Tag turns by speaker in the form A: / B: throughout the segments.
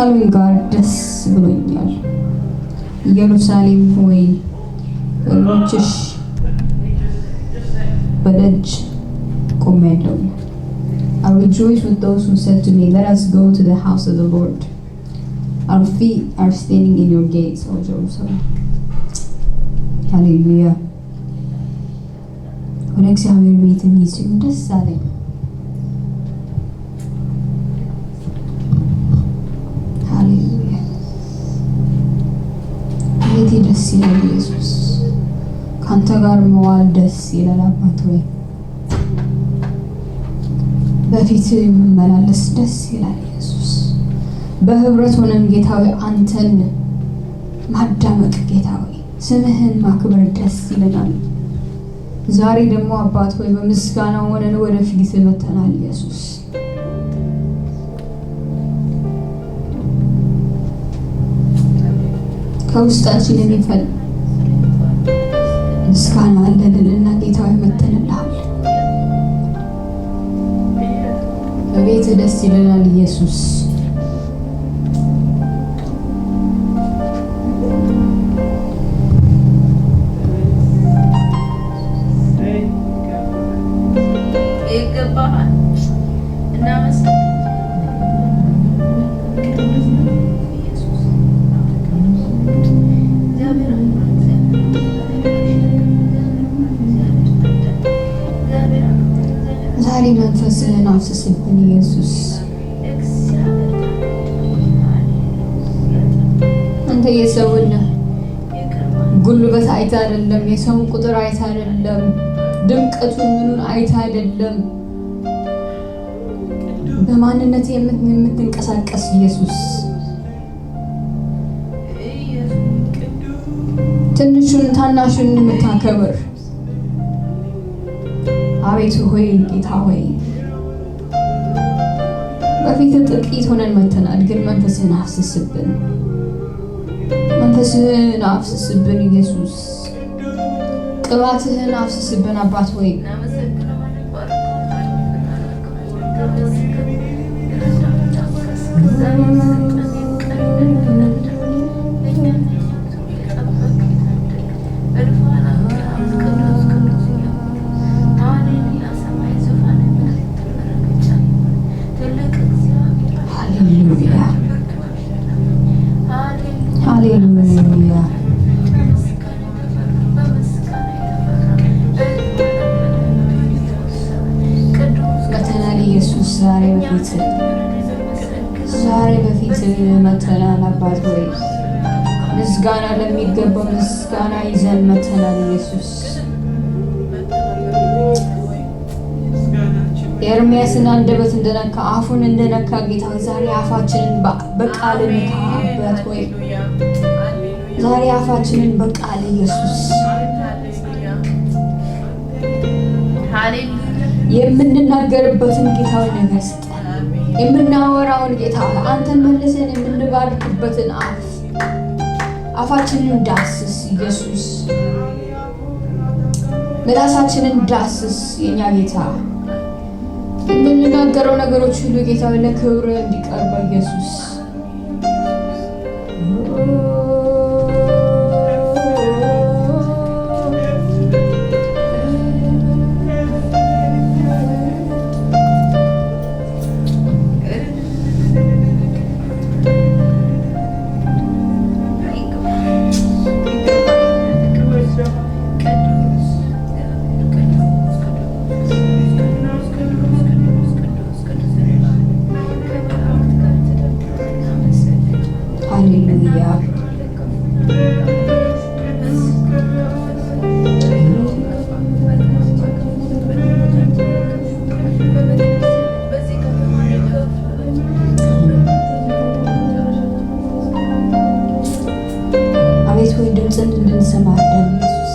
A: ካሉኝ ጋር ደስ ብሎኛል። ኢየሩሳሌም ሆይ እግሮችሽ በደጅ ቆሜያለሁ። I rejoice with those who said to me, let us go to the house of the Lord. Our feet are standing in your gates, O Jerusalem. Hallelujah. ወደ እግዚአብሔር ቤት እንሂድ ሲሉ ደስ አለኝ። ሃሌሉያ። ቤቴ ደስ ይላል ኢየሱስ። ካንተ ጋር መዋል ደስ ይላል አባት ሆይ። በፊት መመላለስ ደስ ይላል ኢየሱስ። በህብረት ሆነን ጌታዊ አንተን ማዳመቅ ጌታዊ ስምህን ማክበር ደስ ይለናል። ዛሬ ደግሞ አባት ሆይ በምስጋና ሆነን ወደ ፊት መተናል ኢየሱስ። ከውስጣችን የሚፈል ምስጋና አለንና ጌታዊ መተንልሃል። በቤት ደስ ይለናል ኢየሱስ። ዛሬ መንፈስህን አፍስስብን ኢየሱስ። አንተ የሰውን ጉልበት አይታ አይደለም፣ የሰውን ቁጥር አይታ አይደለም፣ ድምቀቱን ምኑን አይታ አይደለም፣ በማንነት የምትንቀሳቀስ ኢየሱስ፣ ትንሹን ታናሹን የምታከብር አቤቱ ሆይ ጌታ ሆይ በፊት ጥቂት ሆነን መተናል፣ ግን መንፈስህን አፍስስብን፣ መንፈስህን አፍስስብን ኢየሱስ። ቅባትህን አፍስስብን አባት ሆይ ሃሌሉያ። መተናል ኢየሱስ። ዛሬ በፊት መተናል አባት ሆይ ምስጋና ለሚገባው ምስጋና ይዘን መተናል ኢየሱስ። የኤርምያስን አንደበት እንደነካ አፉን እንደነካ ጌታ ዛሬ አፋችንን በቃል ንካ አባት ሆይ ዛሬ አፋችንን በቃል ኢየሱስ የምንናገርበትን ጌታዊ ነገር ስጠን። የምናወራውን ጌታ አንተን መልሰን የምንባርክበትን አፋችንን ዳስስ ኢየሱስ። ምላሳችንን ዳስስ የኛ ጌታ። የምንናገረው ነገሮች ሁሉ ጌታዊ ለክብር እንዲቀርብ ኢየሱስ። አቤት ሆይ ድምፅን እንድንሰማ አድርገን ኢየሱስ።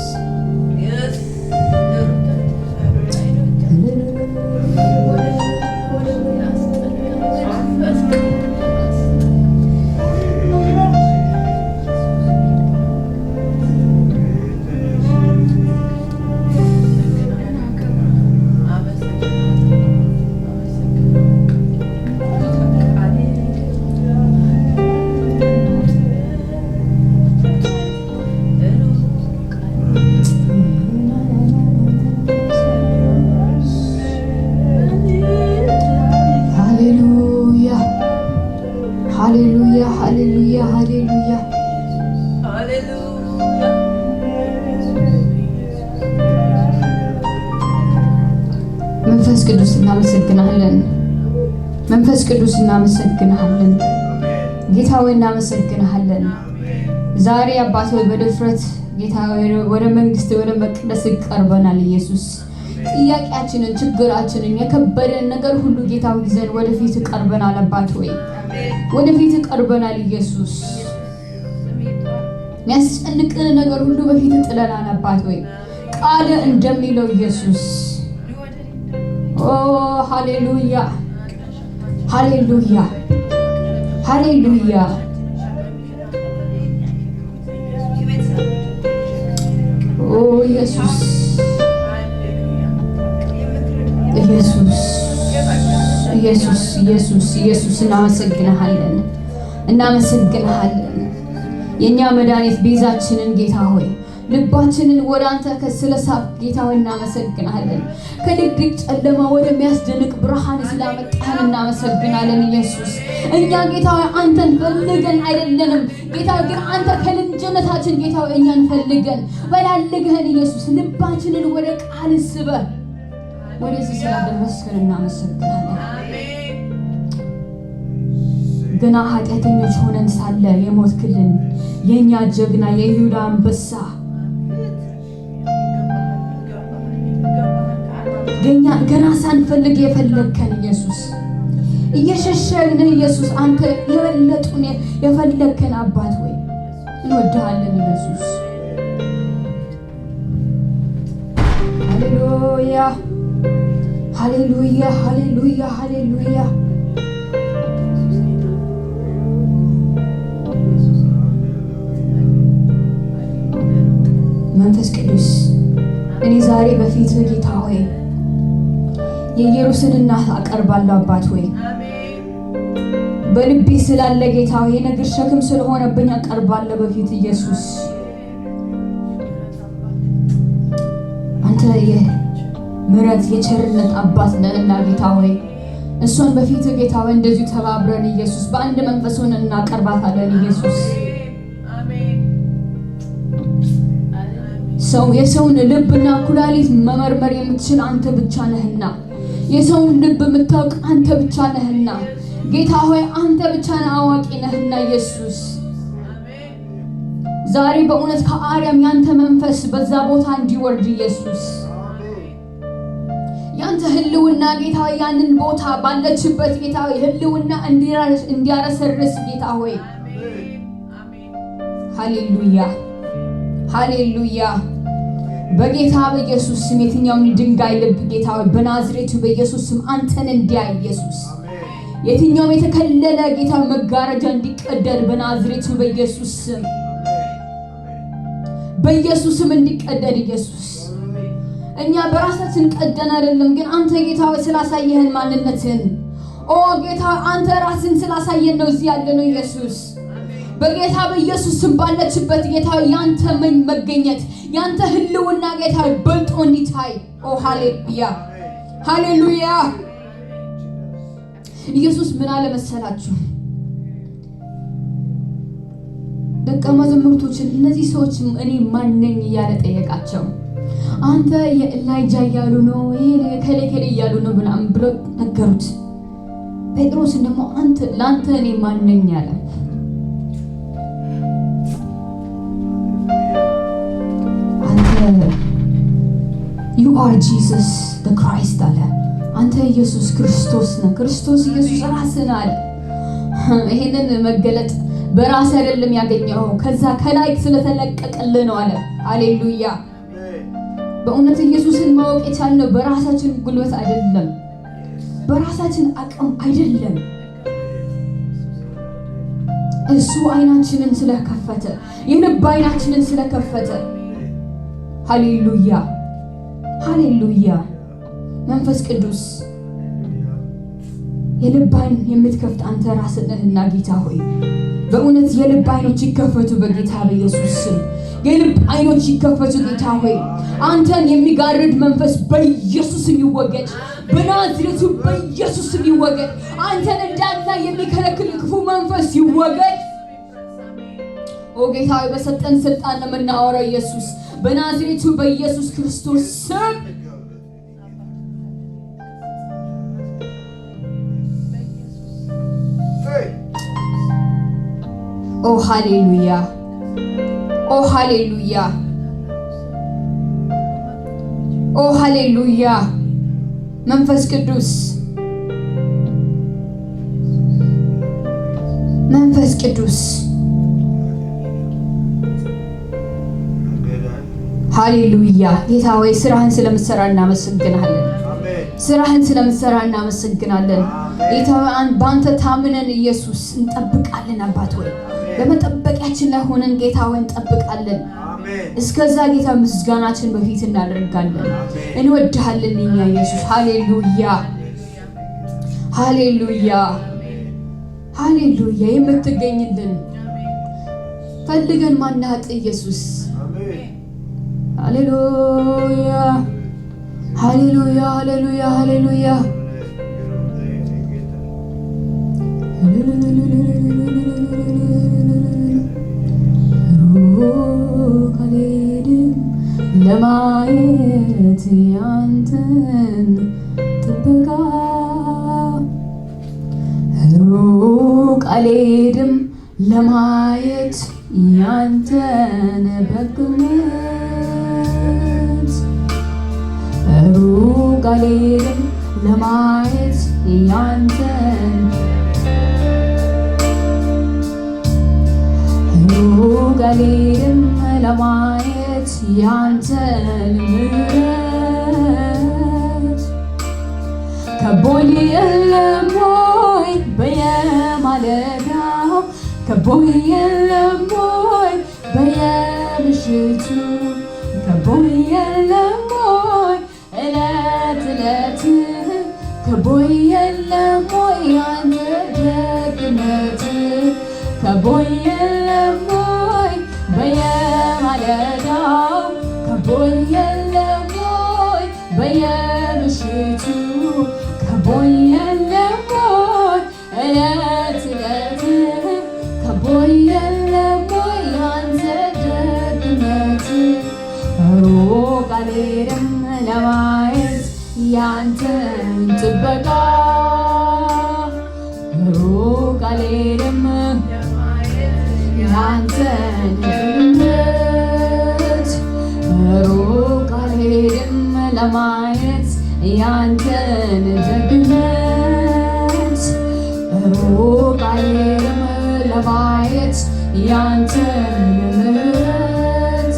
A: ቅዱስ እናመሰግናለን። መንፈስ ቅዱስ እናመሰግናለን። ጌታ ሆይ እናመሰግናለን። ዛሬ አባት ሆይ በድፍረት ጌታ ሆይ ወደ መንግስት ወደ መቅደስ ቀርበናል። ኢየሱስ ጥያቄያችንን ችግራችንን የከበደን ነገር ሁሉ ጌታ ሆይ ይዘን ወደፊት ቀርበናል። አባት ሆይ ወደፊት ቀርበናል። ኢየሱስ የሚያስጨንቅን ነገር ሁሉ በፊት ጥለናል። አባት ሆይ ቃል እንደሚለው ኢየሱስ ኦ ሃሌሉያ ሃሌሉያ ሃሌሉያ ኦ ኢየሱስ ኢየሱስ ኢየሱስ ኢየሱስ ኢየሱስ እናመሰግናለን እናመሰግናለን። የኛ መድኃኒት ቤዛችንን ጌታ ሆይ ልባችንን ወደ አንተ ከስለሳብ ጌታ ሆይ እናመሰግናለን። ከድቅድቅ ጨለማ ወደሚያስደንቅ ብርሃን ስላመጣን እናመሰግናለን። ኢየሱስ እኛ ጌታ ሆይ አንተን ፈልገን አይደለንም ጌታ ግን አንተ ከልጅነታችን ጌታ ሆይ እኛን ፈልገን ወላልገን ኢየሱስ ልባችንን ወደ ቃል ስበህ ወደዚህ ስላደረስከን እናመሰግናለን። ገና ኃጢአተኞች ሆነን ሳለ የሞትክልን የኛ ጀግና የይሁዳ አንበሳ ገና ሳንፈልግ የፈለግከን ኢየሱስ እየሸሸግን ኢየሱስ አንተ የበለጡን የፈለግከን አባት ሆይ እንወድሃለን ኢየሱስ። ሃሌሉያ ሃሌሉያ ሃሌሉያ ሃሌሉያ መንፈስ ቅዱስ እኔ ዛሬ በፊት ጌታ ሆይ የኢየሩሳሌም እናት አቀርባለሁ። አባት ሆይ በልቤ ስላለ ጌታ ሆይ ነገር ሸክም ስለሆነብኝ አቀርባለሁ በፊት ኢየሱስ። አንተ የምህረት የቸርነት አባት ነህና ጌታ ሆይ እሷን በፊት ጌታ ሆይ እንደዚሁ ተባብረን ኢየሱስ በአንድ መንፈስ ሆነን እናቀርባታለን ኢየሱስ። የሰውን ልብና ኩላሊት መመርመር የምትችል አንተ ብቻ ነህና የሰውን ልብ የምታውቅ አንተ ብቻ ነህና ጌታ ሆይ አንተ ብቻ ነህ አዋቂ ነህና ኢየሱስ። ዛሬ በእውነት ከአርያም ያንተ መንፈስ በዛ ቦታ እንዲወርድ ኢየሱስ ያንተ ህልውና ጌታ ሆይ ያንን ቦታ ባለችበት ጌታ ሆይ ህልውና እንዲያረሰርስ ጌታ ሆይ ሃሌሉያ ሃሌሉያ በጌታ በኢየሱስ ስም የትኛውን ድንጋይ ልብ ጌታ ሆይ በናዝሬቱ በኢየሱስ ስም አንተን እንዲያይ ኢየሱስ የትኛውም የተከለለ ጌታ መጋረጃ እንዲቀደድ በናዝሬቱ በኢየሱስ ስም በኢየሱስ ስም እንዲቀደድ ኢየሱስ። እኛ በራሳችን ቀደን አይደለም ግን አንተ ጌታ ሆይ ስላሳየህን ማንነትን ኦ ጌታ አንተ ራስን ስላሳየን ነው እዚህ ያለነው ኢየሱስ። በጌታ በኢየሱስ ስም ባለችበት ጌታ ያንተ መገኘት ያንተ ህልውና ጌታ በልጦ እንዲታይ ኦ ሃሌሉያ ሃሌሉያ። ኢየሱስ ምን አለ መሰላችሁ ደቀ መዛሙርቶችን እነዚህ ሰዎች እኔ ማን ነኝ እያለ ጠየቃቸው። አንተ የኤልያስ እያሉ ነው ይሄ ከሌ እያሉ ነው ምናምን ብሎ ነገሩት። ጴጥሮስ ደግሞ አንተ ላንተ እኔ ማን ነኝ አለ። You are Jesus the Christ አለ። አንተ ኢየሱስ ክርስቶስ ነህ። ክርስቶስ ኢየሱስ ራስህ አለ። ይሄንን መገለጥ በራስ አይደለም ያገኘው ከዛ ከላይ ስለተለቀቀልህ ነው አለ። ሃሌሉያ። በእውነት ኢየሱስን ማወቅ የቻልነው በራሳችን ጉልበት አይደለም፣ በራሳችን አቅም አይደለም። እሱ አይናችንን ስለከፈተ የልብ አይናችንን ስለከፈተ ሃሌሉያ ሃሌሉያ። መንፈስ ቅዱስ የልብ አይን የምትከፍት አንተ ራስህ ነህና ጌታ ሆይ በእውነት የልብ አይኖች ይከፈቱ በጌታ በኢየሱስ ስም። የልብ አይኖች ይከፈቱ ጌታ ሆይ አንተን የሚጋርድ መንፈስ በኢየሱስ ስም ይወገድ፣ በናዝሬቱ በኢየሱስ ስም ይወገድ። አንተን እንዳላ የሚከለክል ክፉ መንፈስ ይወገድ። ኦ ጌታ ሆይ በሰጠን ስልጣን ነው የምናወራው ኢየሱስ በናዝሬቱ በኢየሱስ ክርስቶስ ስም ኦ ሃሌሉያ ኦ ሃሌሉያ ኦ ሃሌሉያ መንፈስ ቅዱስ መንፈስ ቅዱስ ሃሌሉያ ጌታ ሆይ ስራህን ስለምትሰራ እናመሰግናለን። ስራህን ስለምትሰራ እናመሰግናለን። ጌታ ሆይ በአንተ ታምነን ኢየሱስ እንጠብቃለን። አባት ሆይ በመጠበቂያችን ላይ ሆነን ጌታ ሆይ እንጠብቃለን። እስከዛ ጌታ ምስጋናችን በፊት እናደርጋለን። እንወድሃለን እኛ ኢየሱስ። ሃሌሉያ ሃሌሉያ ሃሌሉያ የምትገኝልን ፈልገን ማናጥ ኢየሱስ። ሃሌሉያ ሃሌሉያ ሃሌሉያ ሃሌሉያ ሩቅ አልሄድም ለማየት ያንተን ጥበቃ ሩቅ አልሄድም ለማየት ያንተን በጎነት ሩቅ አልሄድም ለማየት ያንተን ሩቅ አልሄድም ለማየት ያንተን ምሕረት ከቦኝ የለም ወይ በየማለዳው ከቦኝ የለም ወይ በየምሽቱ ከቦኝ የለም ወይ እለት እለት ከቦኝ የለም ወይ ያንተ ደግነት ከቦኝ የለም ወይ በየማለዳው ከቦኝ የለም ወይ በየምሽቱ ከቦኝ የለም ወይ እለት እለት ከቦኝ የለም ወይ ያንተ ደግነት ሩቅ አልሄድም ለማየት ያንተን ጥበቃ ሩቅ አልሄድም ያንተን ደግነት ሩቅ አልሄድም ለማየት ያንተን ደግነት ሩቅ አልሄድም ለማየት ያንተን ምሕረት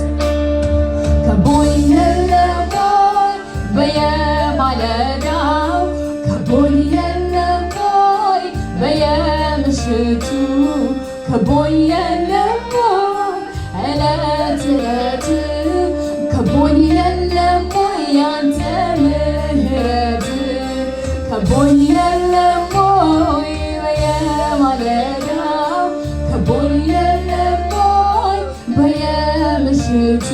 A: ከቦኝ የለም ወይ በየማለዳው ከቦኝ የለም ወይ በየምሽቱ ከቦኝ የለም ወይ እለት እለት ከቦኝ የለም ወይ ያንተ ምሕረት ከቦኝ የለም ወይ በየማለዳው ከቦኝ የለም ወይ በየምሽቱ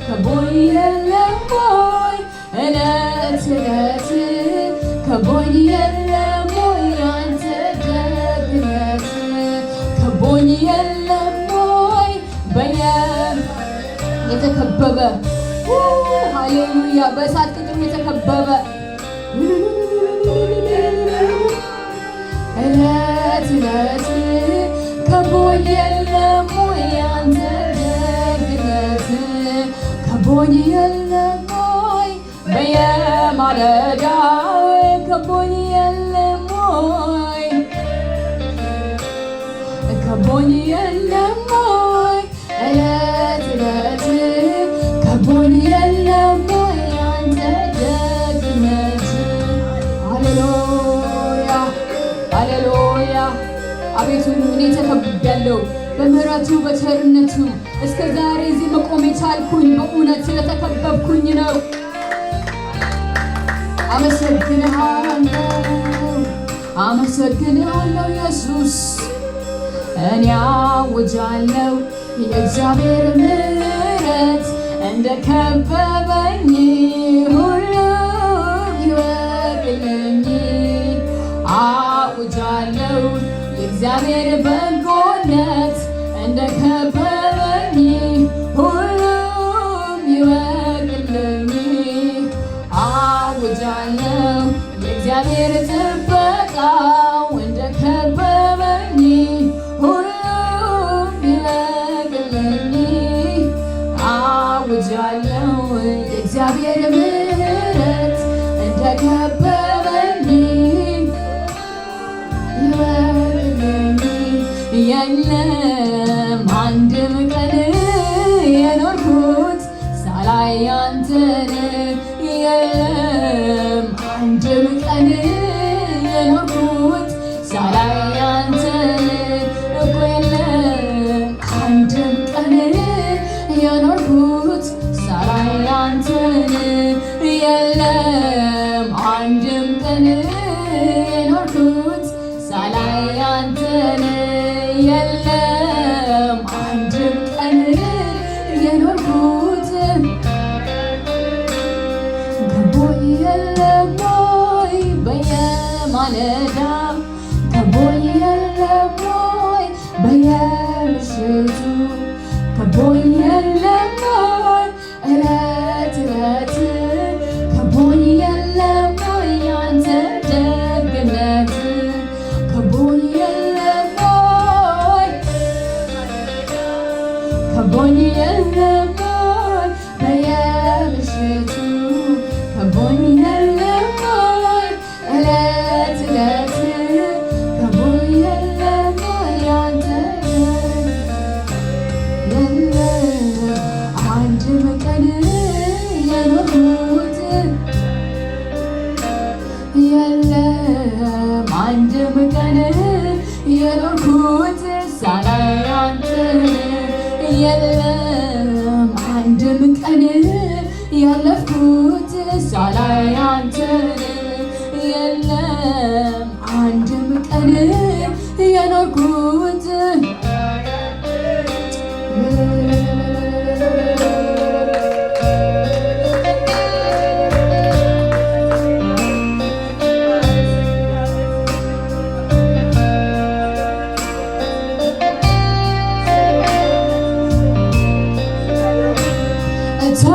A: ከቦኝ የለም ወይ እለት እለት ከቦኝ የለም ወይ ያንተ ደግነት ከቦኝ የለም ወይ የተከበበ ሃሌሉያ በእሳት ቅጥሩ የተከበበ እለት እለት ከቦኝ የለም ወይ ያንተ ደግነት ከቦኝ የለም ወይ በየማለዳው ከቦኝ የለም ወይ ከቦኝ የለም ወይ እለት እለት ከቦኝ የለም ወይ ያንተ ደግነት ሃሌሉያ ሃሌሉያ አቤቱ እኔ ተከብቤያለሁ በምህረቱ በቸርነቱ እስከ ዛሬ እዚህ መቆም የቻልኩኝ በእውነት ስለተከበብኩኝ ነው። አመሰግንሃለሁ ኢየሱስ እኔ አውጃለሁ የእግዚአብሔር ምሕረት እንደከበበኝ ሁሉም ይወቅልኝ አውጃለሁ የእግዚአብሔር በጎነት እንደከበበኝ ሁሉም ይወቅልኝ አውጃለሁ የእግዚአብሔር ጥበቃው እንደከበበኝ ሁሉም ወድጃለሁ የእግዚአብሔር ምሕረት እንደከበበኝ ይወርልኝ የለም አንድም ቀን የኖርኩት ሳላይ አንተን የለም አንድም ቀን የኖርኩት ሳላይ አንተን እኮ የለም አንድም ቀን የኖርኩት ሳላይ አንተን የለም አንድም ቀን የኖርኩት ሳላይ አንተን የለም አንድም ቀን የኖርኩት ገቦኝ የለም ወይ በየማለዳ ገቦኝ የለም ወይ በየምሽቱ ገቦኝ የለም ወይ እለት እለት ገቦኝ የለም ወይ ያንተ ደግነት ገቦኝ የለም ወይ ገቦኝ የለም ወይ በየምሽቱ ገቦኝ የለም ወይ እለት እለት ገቦኝ የለም ወይ ያንተ የለም አንድም ቀን የኖርኩት የለም አንድም ቀን የኖርኩት ሳላይ አንተን የለም አንድም ቀን ያለፍኩት ሳላይ አንተን የለም አንድም ቀን የኖርኩት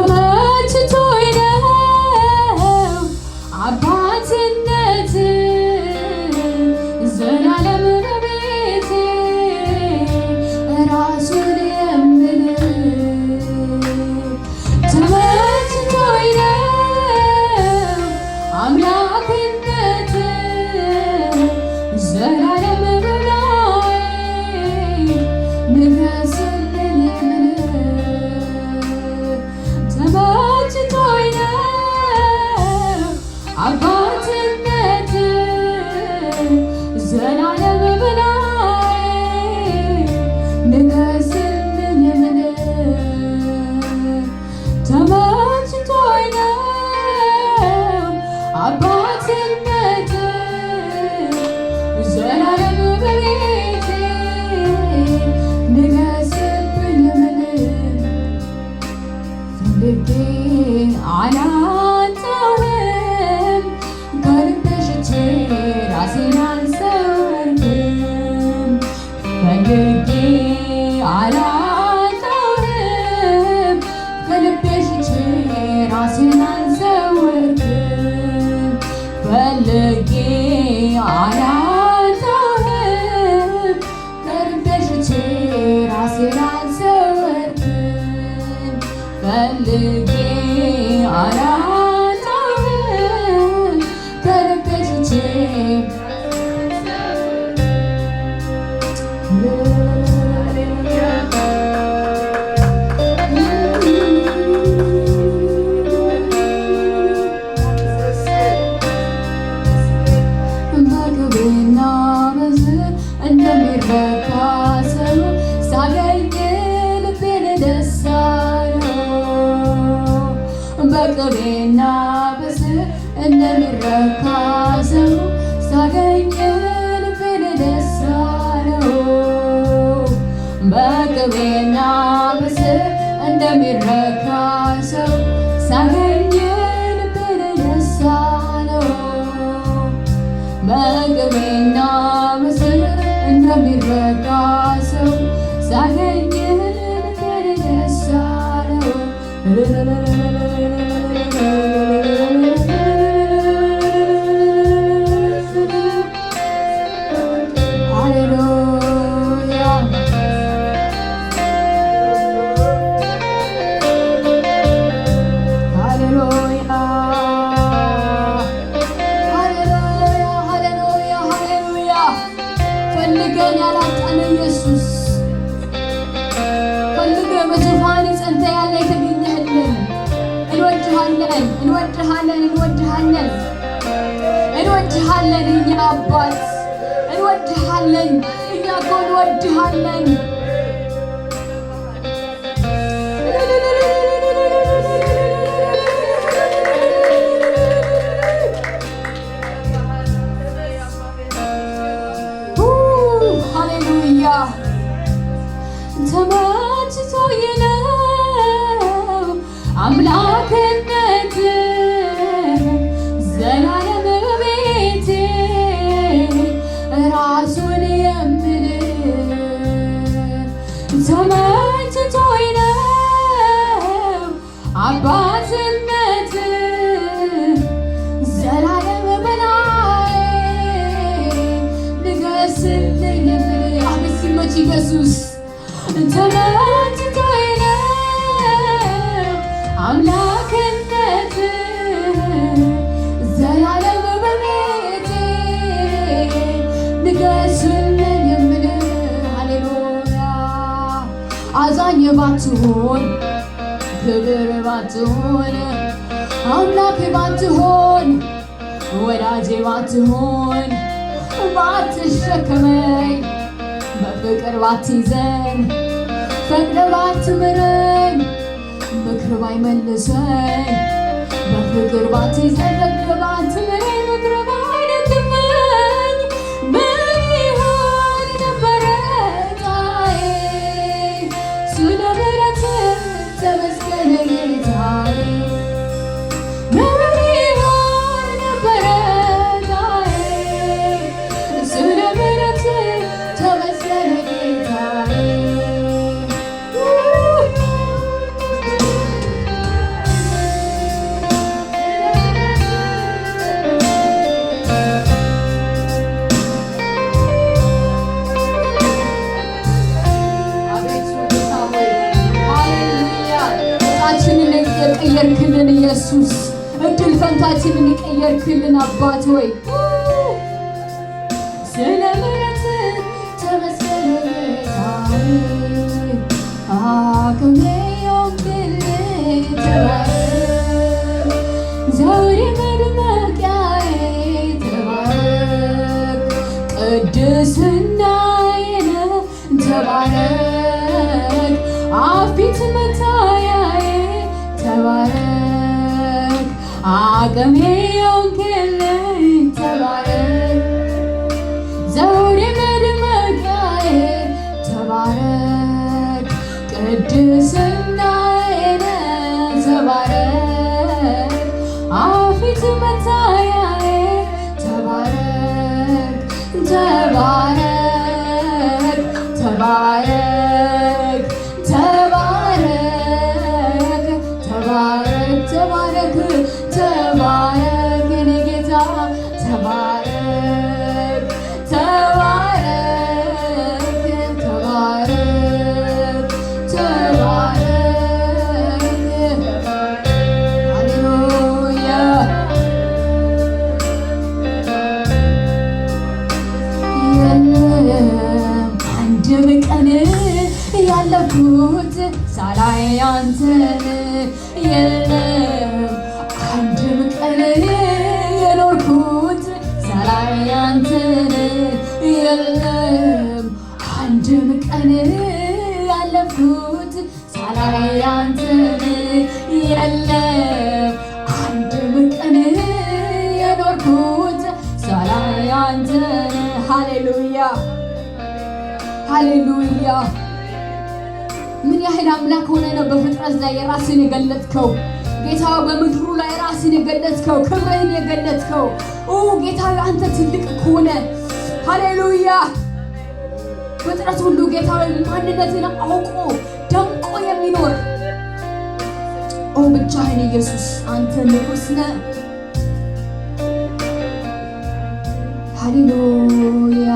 A: ተመችቶኝ ነው አባትነት ዘላለም በቤቴ ራሱን የምል ተመችቶኝ ነው አምላክነት ዘላለም በላይ ንገስልኝ የምል ተመችቶኝ ነው አባትነት ዘላለም በላይ ንገስልኝ የምል ተመችቶኝ ነው አባትነት ዘላለም በቤቴ ንገስብኝ የምል ፈልጌ አላጣሁም ከልቤ ሽጬ ራሴን አልሰወርኩም ፈልጌ አላጣሁም ከልቤ ሽጬ ራሴን አልሰወርኩም ፈልጌ አላጣሁም ከልቤ ሽጬ ራሴን አልሰወርኩም ፈልጌ አላጣሁም ከልቤ ሽጬ በቅቤና በዝር እንደሚረካ ሰው ሳገኝ ልቤን ደስ አለው በቅቤና በዝር እንደሚረካ ሰው ሳገኝ ልቤን ደስ አለው በቅቤና በዝር እንደሚረካ ሰው ሳገኝ ልቤን ደስ አለው በቅቤና በዝር እንደሚረካ ሰው ሳገኝ ልቤን ደስ አለው ሃሌሉያ ነን። እንወድሃለን እንወድሃለን እንወድሃለን እኛ አባት እንወድሃለን። እኛ እኮ እንወድሃለን። ሃሌሉያ ተመችቶኝ ነው አምላክነት ዘላለም ቤቴ ራሱን የምል ተመችቶኝ ነው አባትነት ዘላለም በላይ ንገስልኝ የምል አቤት ሲመች ኢየሱስ ተመችቶኝ ነው አምላክነት ዘላለም በቤቴ ንገስልኝ የምል ሃሌሉያ አዛኝ ባትሆን ክብር ባትሆን አምላክ ባትሆን ወዳጄ ባትሆን ባትሸከመኝ በፍቅር ባትይዘን ፈቅደ ባትምረኝ ምክር ባይመልሰኝ በፍቅር ባትይዘን ፈቅደ ባትምረኝ ምክር ባይደግመኝ ምን ይሆን ነበረ ጌታዬ ስለ ምሕረትህ ተመስገን ጌታዬ ምን ይሆን ነበረ ጌታዬ ስለ ምሕረትህ ተመስገን ጌታዬ የቀየርክልን ኢየሱስ እድል ፈንታችንን የቀየርክልን አባት ሆይ ስለ ምሕረትህ ተመስገን ጌታዬ አቅሜ የሆንክልኝ ተባረክ ዘውዴ መድመቂያዬ ተባረክ ቅድስናዬ ተባረክ አፊት መታያዬ ተባረክ አቅሜ የሆንክልኝ ተባረክ ዘውዴ መድመቂያዬ ተባረክ ቅድስናዬ ተባረክ አፊት መታያዬ ተባረክ ተባረክ ተባረክ ተባረክ ተባረክ ተባረክ ተባረክ የኔ ጌታ ተባረክ ተባረክ ተባረክ ተባረክ ሃሌሉያ የለም አንድም ቀን ያለፉት ሳላይ አንተን የለም አንድም ቀን የኖርኩት ሳላይ አንተን የለም አንድም ቀን ያለፉት ሳላይ አንተን የለም አንድም ቀን የኖርኩት ሳላይ አንተን ሃሌሉያ ሃሌሉያ ምን ያህል አምላክ ሆነ ነው በፍጥረት ላይ ራስን የገለጥከው ጌታ በምድሩ ላይ ራስን የገለጥከው ክብርህን የገለጥከው ጌታ አንተ ትልቅ ከሆነ ሃሌሉያ ፍጥረት ሁሉ ጌታ ማንነትን አውቆ ደምቆ የሚኖር ብቻህን ኢየሱስ አንተ ንጉሥ ነህ ሃሌሉያ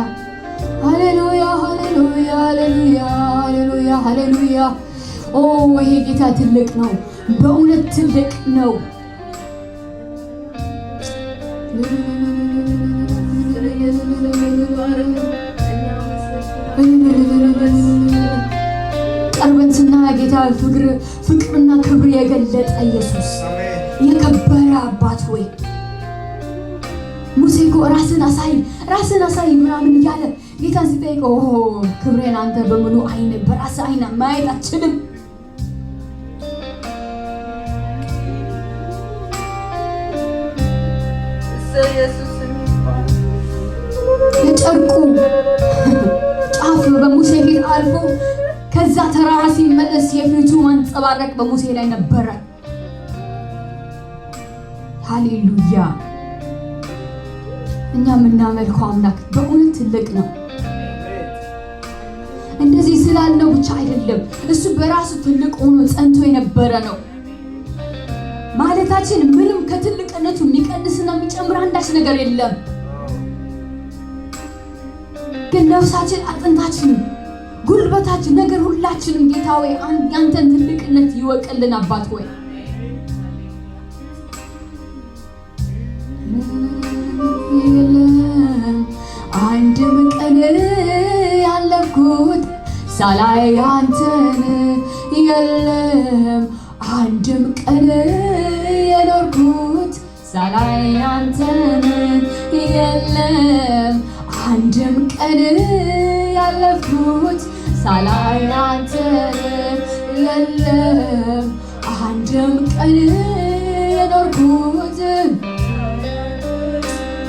A: ሃሌሉያ ሃሌሉያ ሃሌሉያ ሃሌሉያ ሃሌሉያ ይሄ ጌታ ትልቅ ነው በእውነት ትልቅ ነው ቅርበትና ጌታ ፍቅርና ክብር የገለጠ ኢየሱስ የከበረ አባት ሆይ ሙሴ እኮ ራስን አሳይ ምናምን እያለ ጌታን ሲጠይቀው ክብሬን አንተ በሙሉ አይን በራስ አይን ማየት አትችልም? የጨርቁ ጫፍ በሙሴ ፊት አልፎ ከዛ ተራራ ሲመለስ የፊቱ ማንጸባረቅ በሙሴ ላይ ነበረ። ሃሌሉያ! እኛ የምናመልከው አምላክ በእውነት ትልቅ ነው። እንደዚህ ስላልነው ብቻ አይደለም፣ እሱ በራሱ ትልቅ ሆኖ ጸንቶ የነበረ ነው ማለታችን ምንም ከትልቅነቱ የሚቀንስና የሚጨምር አንዳች ነገር የለም። ግን ነፍሳችን፣ አጥንታችን፣ ጉልበታችን፣ ነገር ሁላችንም ጌታ ሆይ ያንተን ትልቅነት ይወቅልን አባት ሆይ። አንድም ቀን ያለፍኩት ሳላይ አንተን የለም፣ አንድም ቀን የኖርኩት ሳላይ አንተን የለም፣ አንድም ቀን ያለፍኩት ሳላይ አንተን የለም፣ አንድም ቀን የኖርኩት።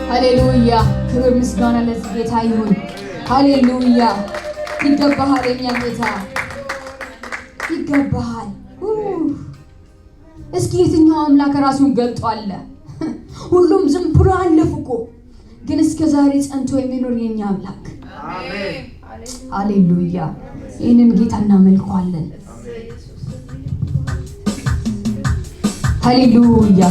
A: ሃሌሉያ! ክብር ምስጋና ለዚህ ጌታ ይሁን። ሃሌሉያ! ይገባሃል፣ የኛ ጌታ ይገባሃል። እስኪ የትኛው አምላክ ራሱን ገልጧል? ሁሉም ዝም ብሎ አለፉ እኮ፣ ግን እስከ ዛሬ ጸንቶ የሚኖር የኛ አምላክ አሜን። ሃሌሉያ! ይህንን ጌታ እናመልከዋለን። ሃሌሉያ!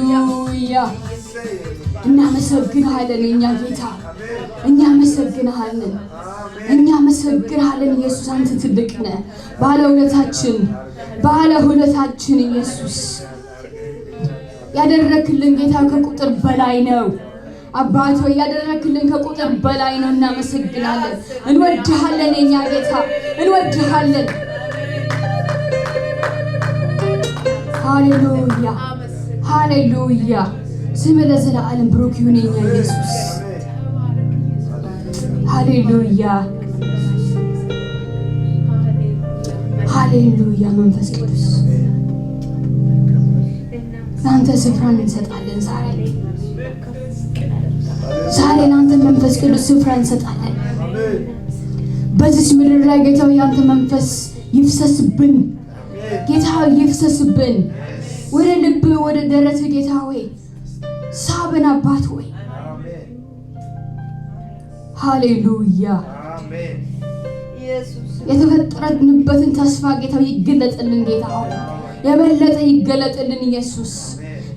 A: ሃሌሉያ እናመሰግንሃለን የኛ ጌታ እናመሰግንሃለን ኢየሱስ አንተ ትልቅ ነህ ባለውለታችን ኢየሱስ ያደረክልን ጌታ ከቁጥር በላይ ነው አባቶ ያደረክልን ከቁጥር በላይ ነው እናመሰግናለን እንወድሃለን የኛ ጌታ እንወድሃለን ሃሌሉያ ስም ለዘላለም ብሩክ ይሁን የኛ ኢየሱስ ሃሌሉያ መንፈስ ቅዱስ አንተ ስፍራን እንሰጣለን ዛሬ ለአንተ መንፈስ ቅዱስ ስፍራ እንሰጣለን በዚህ ምድር ላይ ጌታ ያንተ መንፈስ ይፍሰስብን ጌታ ይፍሰስብን ወደ ልብ ወደ ደረት ጌታ ሆይ ሳበን አባት ሆይ ሃሌሉያ አሜን ኢየሱስ የተፈጠረንበትን ተስፋ ጌታ ይገለጥልን ጌታ ሆይ የበለጠ ይገለጥልን ኢየሱስ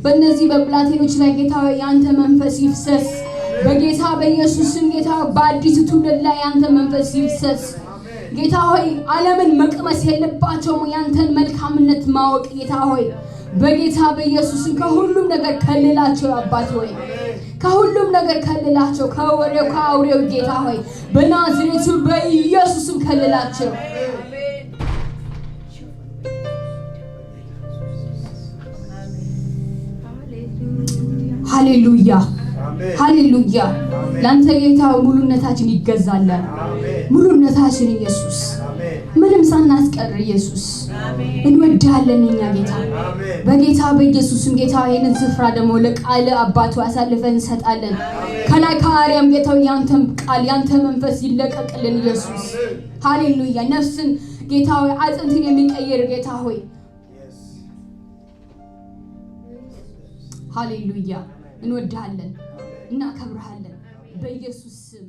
A: በእነዚህ በብላቴኖች ላይ ጌታ ያንተ መንፈስ ይፍሰስ በጌታ በኢየሱስ ስም ጌታ በአዲስ ትውልድ ላይ ያንተ መንፈስ ይፍሰስ ጌታ ሆይ ዓለምን መቅመስ የለባቸውም ያንተን መልካምነት ማወቅ ጌታ ሆይ በጌታ በኢየሱስ ስም ከሁሉም ነገር ከልላቸው አባት ሆይ ከሁሉም ነገር ከልላቸው ከአውሬው ጌታ ሆይ በናዝሬቱ በኢየሱስ ስም ከልላቸው ሃሌሉያ ላንተ ጌታ ሙሉነታችን ይገዛለን ሙሉነታችን ኢየሱስ ምንም ሳናስቀር ኢየሱስ እንወድሃለን እኛ ጌታ በጌታ በኢየሱስም ጌታ ይሄንን ስፍራ ደግሞ ለቃል አባቱ አሳልፈን እንሰጣለን ከላይ ከአርያም ጌታው ያንተም ቃል ያንተ መንፈስ ይለቀቅልን ኢየሱስ ሃሌሉያ ነፍስን ጌታው አጥንትን የሚቀየር ጌታ ሆይ ሃሌሉያ እንወድሃለን እናከብርሃለን በኢየሱስ ስም